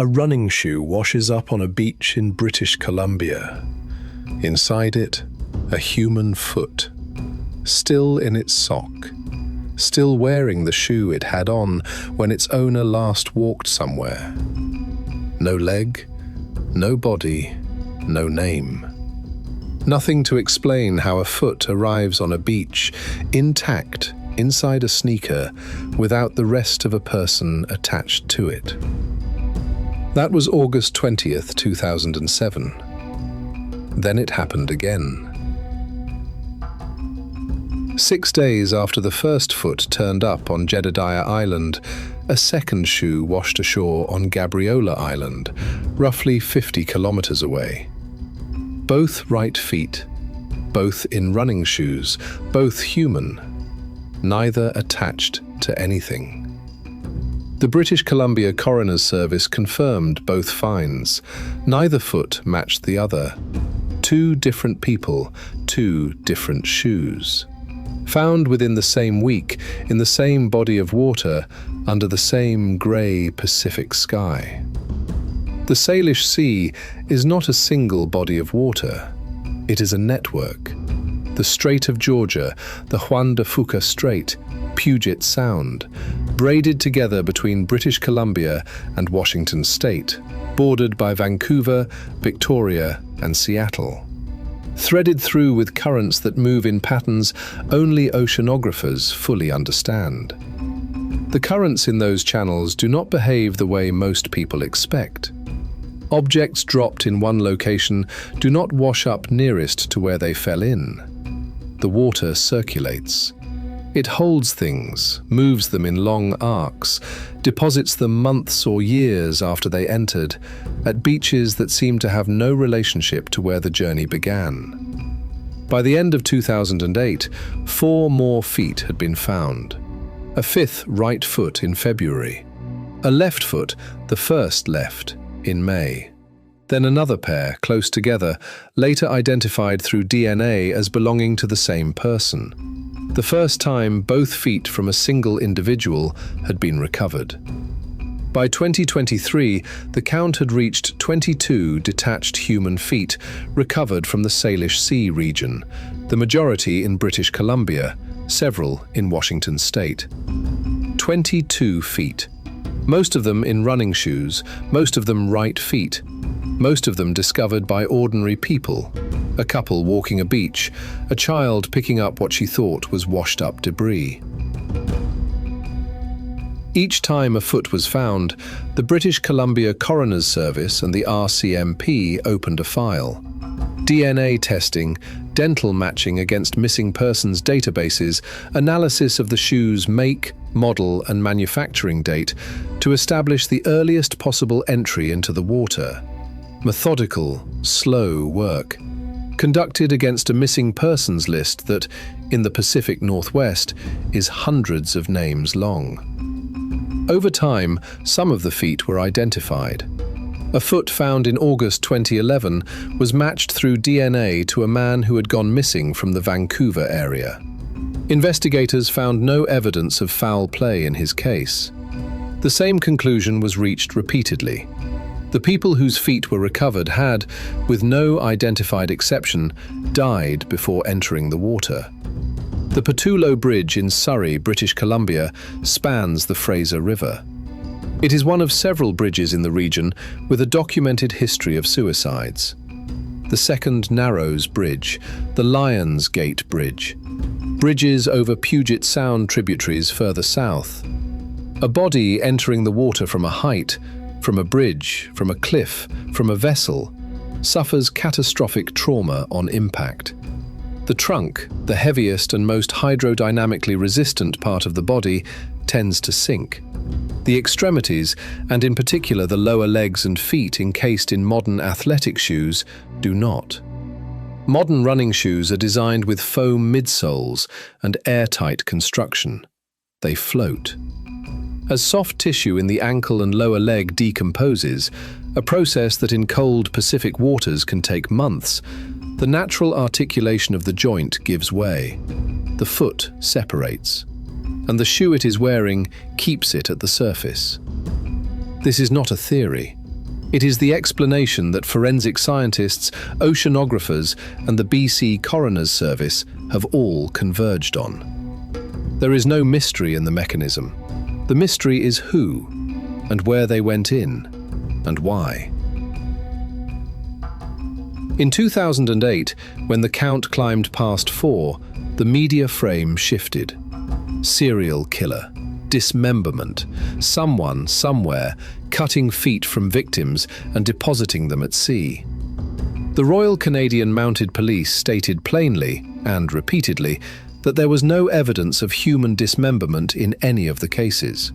A running shoe washes up on a beach in British Columbia. Inside it, a human foot, still in its sock, still wearing the shoe it had on when its owner last walked somewhere. No leg, no body, no name. Nothing to explain how a foot arrives on a beach, intact, inside a sneaker, without the rest of a person attached to it. That was August 20th, 2007. Then it happened again. 6 days after the first foot turned up on Jedediah Island, a second shoe washed ashore on Gabriola Island, roughly 50 kilometers away. Both right feet, both in running shoes, both human, neither attached to anything. The British Columbia Coroner's Service confirmed both finds. Neither foot matched the other. Two different people, two different shoes. Found within the same week, in the same body of water, under the same grey Pacific sky. The Salish Sea is not a single body of water. It is a network. The Strait of Georgia, the Juan de Fuca Strait, Puget Sound, braided together between British Columbia and Washington State, bordered by Vancouver, Victoria, and Seattle. Threaded through with currents that move in patterns only oceanographers fully understand. The currents in those channels do not behave the way most people expect. Objects dropped in one location do not wash up nearest to where they fell in. The water circulates. It holds things, moves them in long arcs, deposits them months or years after they entered, at beaches that seem to have no relationship to where the journey began. By the end of 2008, 4 more feet had been found. A 5th right foot in February. A left foot, the first left, in May. Then another pair, close together, later identified through DNA as belonging to the same person. The first time both feet from a single individual had been recovered. By 2023, the count had reached 22 detached human feet recovered from the Salish Sea region, the majority in British Columbia, several in Washington State. 22 feet. Most of them in running shoes, most of them right feet, most of them discovered by ordinary people. A couple walking a beach, a child picking up what she thought was washed-up debris. Each time a foot was found, the British Columbia Coroner's Service and the RCMP opened a file. DNA testing, dental matching against missing persons databases, analysis of the shoe's make, model, and manufacturing date to establish the earliest possible entry into the water. Methodical, slow work. Conducted against a missing persons list that, in the Pacific Northwest, is hundreds of names long. Over time, some of the feet were identified. A foot found in August 2011 was matched through DNA to a man who had gone missing from the Vancouver area. Investigators found no evidence of foul play in his case. The same conclusion was reached repeatedly. The people whose feet were recovered had, with no identified exception, died before entering the water. The Pattullo Bridge in Surrey, British Columbia, spans the Fraser River. It is one of several bridges in the region with a documented history of suicides. The Second Narrows Bridge, the Lions Gate Bridge, bridges over Puget Sound tributaries further south. A body entering the water from a height, from a bridge, from a cliff, from a vessel, suffers catastrophic trauma on impact. The trunk, the heaviest and most hydrodynamically resistant part of the body, tends to sink. The extremities, and in particular the lower legs and feet encased in modern athletic shoes, do not. Modern running shoes are designed with foam midsoles and airtight construction. They float. As soft tissue in the ankle and lower leg decomposes, a process that in cold Pacific waters can take months, the natural articulation of the joint gives way. The foot separates, and the shoe it is wearing keeps it at the surface. This is not a theory. It is the explanation that forensic scientists, oceanographers, and the BC Coroner's Service have all converged on. There is no mystery in the mechanism. The mystery is who, and where they went in, and why. In 2008, when the count climbed past 4, the media frame shifted. Serial killer, dismemberment, someone, somewhere, cutting feet from victims and depositing them at sea. The Royal Canadian Mounted Police stated plainly, and repeatedly, that there was no evidence of human dismemberment in any of the cases.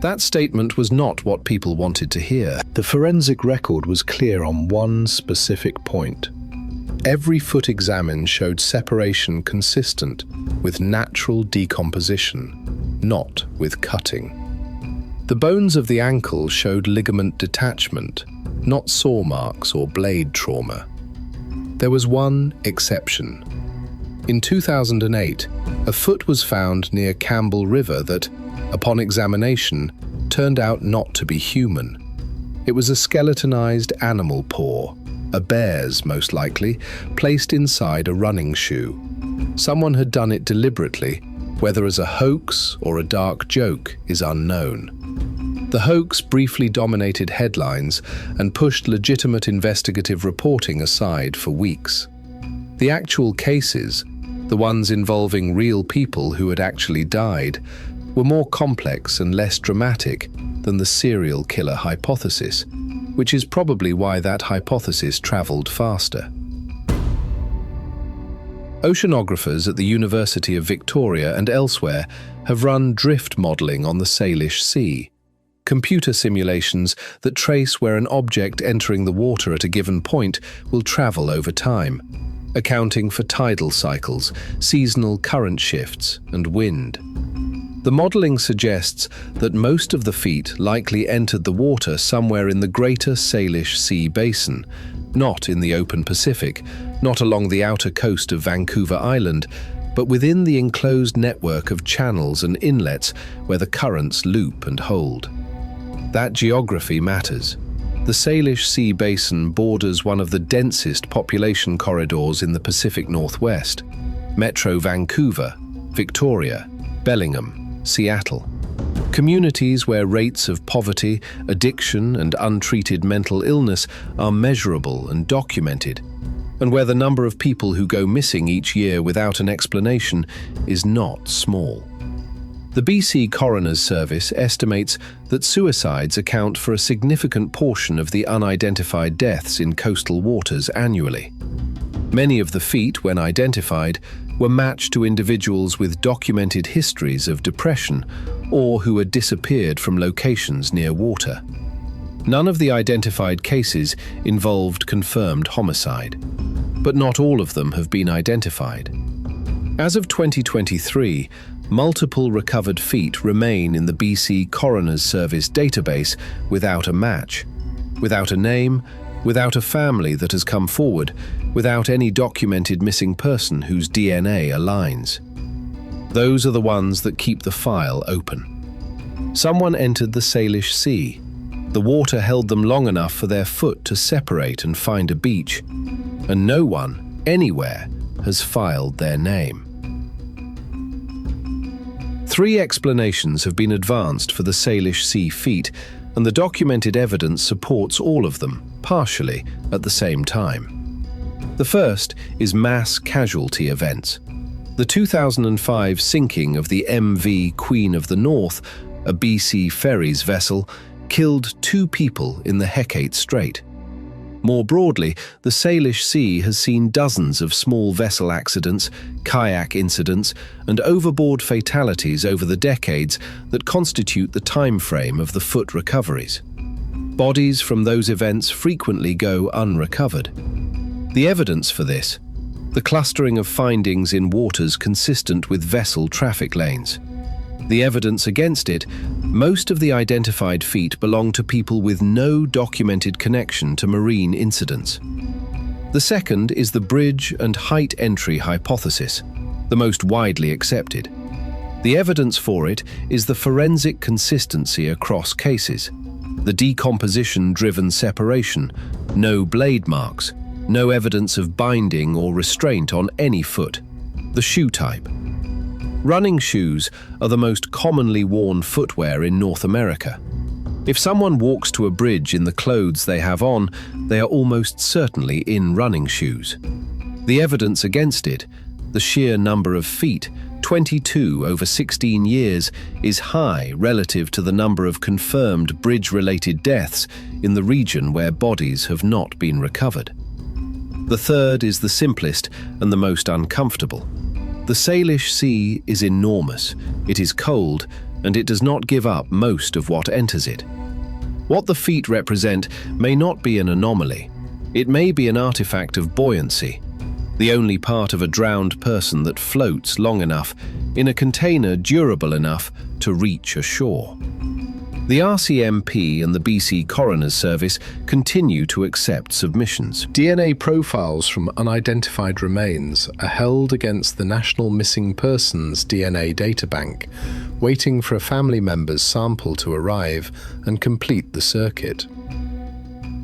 That statement was not what people wanted to hear. The forensic record was clear on one specific point. Every foot examined showed separation consistent with natural decomposition, not with cutting. The bones of the ankle showed ligament detachment, not saw marks or blade trauma. There was one exception. In 2008, a foot was found near Campbell River that, upon examination, turned out not to be human. It was a skeletonized animal paw, a bear's most likely, placed inside a running shoe. Someone had done it deliberately, whether as a hoax or a dark joke is unknown. The hoax briefly dominated headlines and pushed legitimate investigative reporting aside for weeks. The actual cases, the ones involving real people who had actually died, were more complex and less dramatic than the serial killer hypothesis, which is probably why that hypothesis traveled faster. Oceanographers at the University of Victoria and elsewhere have run drift modelling on the Salish Sea, computer simulations that trace where an object entering the water at a given point will travel over time, accounting for tidal cycles, seasonal current shifts, and wind. The modelling suggests that most of the feet likely entered the water somewhere in the greater Salish Sea basin, not in the open Pacific, not along the outer coast of Vancouver Island, but within the enclosed network of channels and inlets where the currents loop and hold. That geography matters. The Salish Sea basin borders one of the densest population corridors in the Pacific Northwest: Metro Vancouver, Victoria, Bellingham, Seattle. Communities where rates of poverty, addiction, and untreated mental illness are measurable and documented, and where the number of people who go missing each year without an explanation is not small. The BC Coroner's Service estimates that suicides account for a significant portion of the unidentified deaths in coastal waters annually. Many of the feet, when identified, were matched to individuals with documented histories of depression or who had disappeared from locations near water. None of the identified cases involved confirmed homicide, but not all of them have been identified. As of 2023, multiple recovered feet remain in the BC Coroner's Service database without a match, without a name, without a family that has come forward, without any documented missing person whose DNA aligns. Those are the ones that keep the file open. Someone entered the Salish Sea. The water held them long enough for their foot to separate and find a beach, and no one, anywhere, has filed their name. 3 explanations have been advanced for the Salish Sea feet, and the documented evidence supports all of them, partially, at the same time. The first is mass casualty events. The 2005 sinking of the MV Queen of the North, a BC Ferries vessel, killed 2 people in the Hecate Strait. More broadly, the Salish Sea has seen dozens of small vessel accidents, kayak incidents, and overboard fatalities over the decades that constitute the time frame of the foot recoveries. Bodies from those events frequently go unrecovered. The evidence for this: the clustering of findings in waters consistent with vessel traffic lanes. The evidence against it: most of the identified feet belong to people with no documented connection to marine incidents. The second is the bridge and height entry hypothesis, the most widely accepted. The evidence for it is the forensic consistency across cases. The decomposition-driven separation, no blade marks, no evidence of binding or restraint on any foot. The shoe type. Running shoes are the most commonly worn footwear in North America. If someone walks to a bridge in the clothes they have on, they are almost certainly in running shoes. The evidence against it, the sheer number of feet, 22 over 16 years, is high relative to the number of confirmed bridge-related deaths in the region where bodies have not been recovered. The third is the simplest and the most uncomfortable. The Salish Sea is enormous, it is cold, and it does not give up most of what enters it. What the feet represent may not be an anomaly. It may be an artifact of buoyancy, the only part of a drowned person that floats long enough in a container durable enough to reach a shore. The RCMP and the BC Coroner's Service continue to accept submissions. DNA profiles from unidentified remains are held against the National Missing Persons DNA Databank, waiting for a family member's sample to arrive and complete the circuit.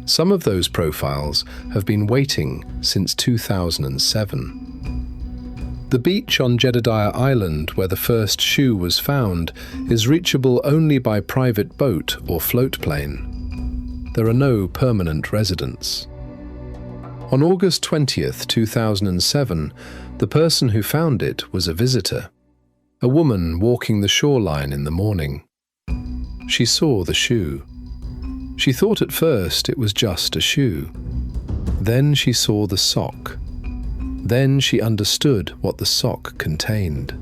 Some of those profiles have been waiting since 2007. The beach on Jedediah Island, where the first shoe was found, is reachable only by private boat or float plane. There are no permanent residents. On August 20th, 2007, the person who found it was a visitor, a woman walking the shoreline in the morning. She saw the shoe. She thought at first it was just a shoe. Then she saw the sock. Then she understood what the sock contained.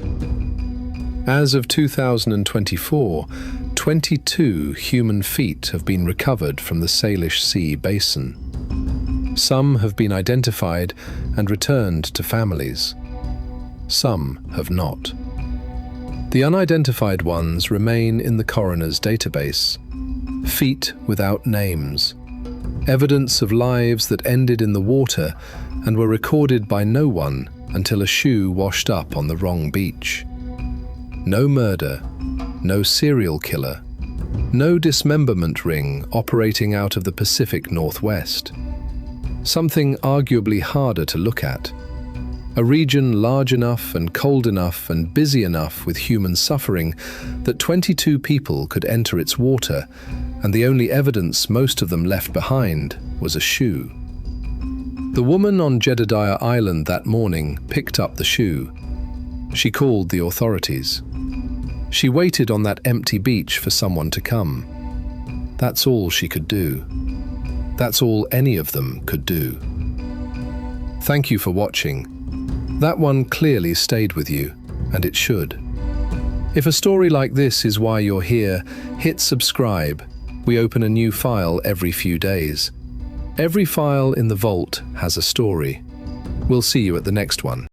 As of 2024, 22 human feet have been recovered from the Salish Sea basin. Some have been identified and returned to families. Some have not. The unidentified ones remain in the coroner's database. Feet without names. Evidence of lives that ended in the water and were recorded by no one until a shoe washed up on the wrong beach. No murder, no serial killer, no dismemberment ring operating out of the Pacific Northwest. Something arguably harder to look at. A region large enough and cold enough and busy enough with human suffering that 22 people could enter its water, and the only evidence most of them left behind was a shoe. The woman on Jedediah Island that morning picked up the shoe. She called the authorities. She waited on that empty beach for someone to come. That's all she could do. That's all any of them could do. Thank you for watching. That one clearly stayed with you, and it should. If a story like this is why you're here, hit subscribe. We open a new file every few days. Every file in the vault has a story. We'll see you at the next one.